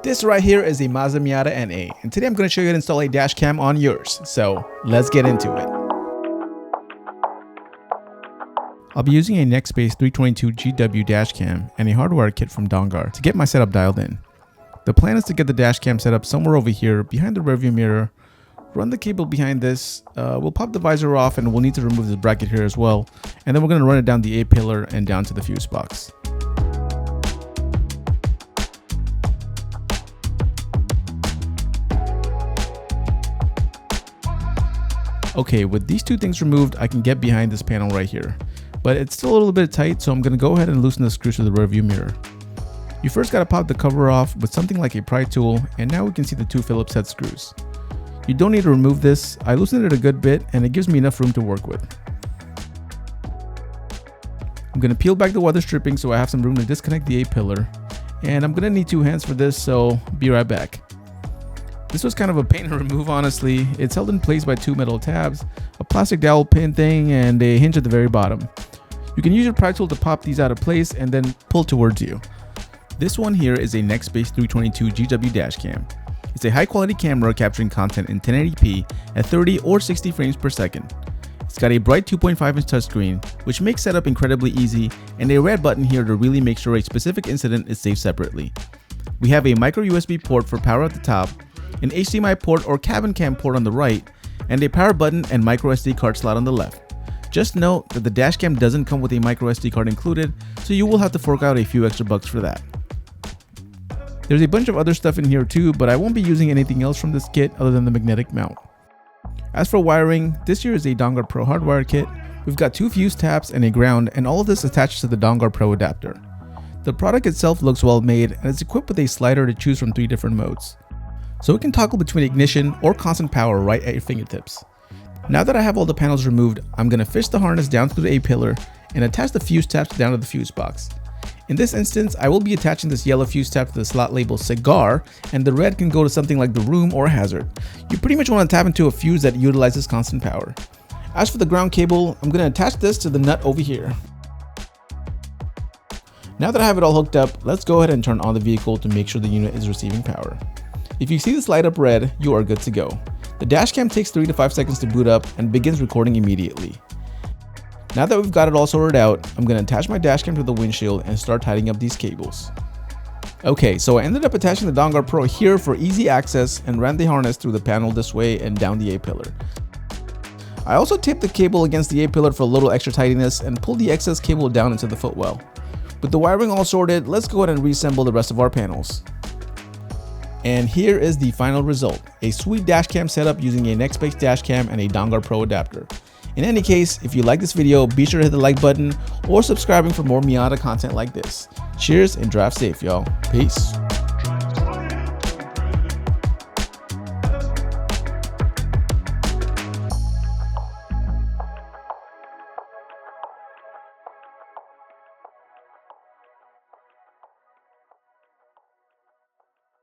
This right here is a Mazda Miata NA, and today I'm going to show you how to install a dash cam on yours, so let's get into it. I'll be using a Nextbase 322 GW dash cam and a hardwire kit from Dongar to get my setup dialed in. The plan is to get the dash cam set up somewhere over here behind the rearview mirror, run the cable behind this, we'll pop the visor off and we'll need to remove this bracket here as well, and then we're going to run it down the A-pillar and down to the fuse box. Okay, with these two things removed, I can get behind this panel right here, but it's still a little bit tight, so I'm going to go ahead and loosen the screws to the rearview mirror. You first got to pop the cover off with something like a pry tool, and now we can see the two Phillips head screws. You don't need to remove this. I loosened it a good bit and it gives me enough room to work with. I'm going to peel back the weather stripping so I have some room to disconnect the A-pillar, and I'm going to need two hands for this, so be right back. This was kind of a pain to remove, honestly. It's held in place by two metal tabs, a plastic dowel pin thing, and a hinge at the very bottom. You can use your pry tool to pop these out of place and then pull towards you. This one here is a Nextbase 322 GW dash cam. It's a high quality camera capturing content in 1080p at 30 or 60 frames per second. It's got a bright 2.5-inch touchscreen, which makes setup incredibly easy, and a red button here to really make sure a specific incident is saved separately. We have a micro USB port for power at the top, an HDMI port or cabin cam port on the right, and a power button and micro SD card slot on the left. Just note that the dashcam doesn't come with a micro SD card included, so you will have to fork out a few extra bucks for that. There's a bunch of other stuff in here too, but I won't be using anything else from this kit other than the magnetic mount. As for wiring, this here is a Dongar PRO hardwire kit. We've got two fuse taps and a ground, and all of this attaches to the Dongar PRO adapter. The product itself looks well made, and it's equipped with a slider to choose from 3 different modes. So it can toggle between ignition or constant power right at your fingertips. Now that I have all the panels removed, I'm going to fish the harness down through the A-pillar and attach the fuse taps down to the fuse box. In this instance, I will be attaching this yellow fuse tap to the slot labeled cigar, and the red can go to something like the room or hazard. You pretty much want to tap into a fuse that utilizes constant power. As for the ground cable, I'm going to attach this to the nut over here. Now that I have it all hooked up, let's go ahead and turn on the vehicle to make sure the unit is receiving power. If you see this light up red, you are good to go. The dashcam takes 3 to 5 seconds to boot up and begins recording immediately. Now that we've got it all sorted out, I'm going to attach my dashcam to the windshield and start tightening up these cables. Okay, so I ended up attaching the Dongar PRO here for easy access and ran the harness through the panel this way and down the A-pillar. I also taped the cable against the A-pillar for a little extra tidiness and pulled the excess cable down into the footwell. With the wiring all sorted, let's go ahead and reassemble the rest of our panels. And here is the final result, a sweet dashcam setup using a Nextbase dashcam and a Dongar PRO adapter. In any case, if you like this video, be sure to hit the like button or subscribing for more Miata content like this. Cheers and drive safe, y'all. Peace.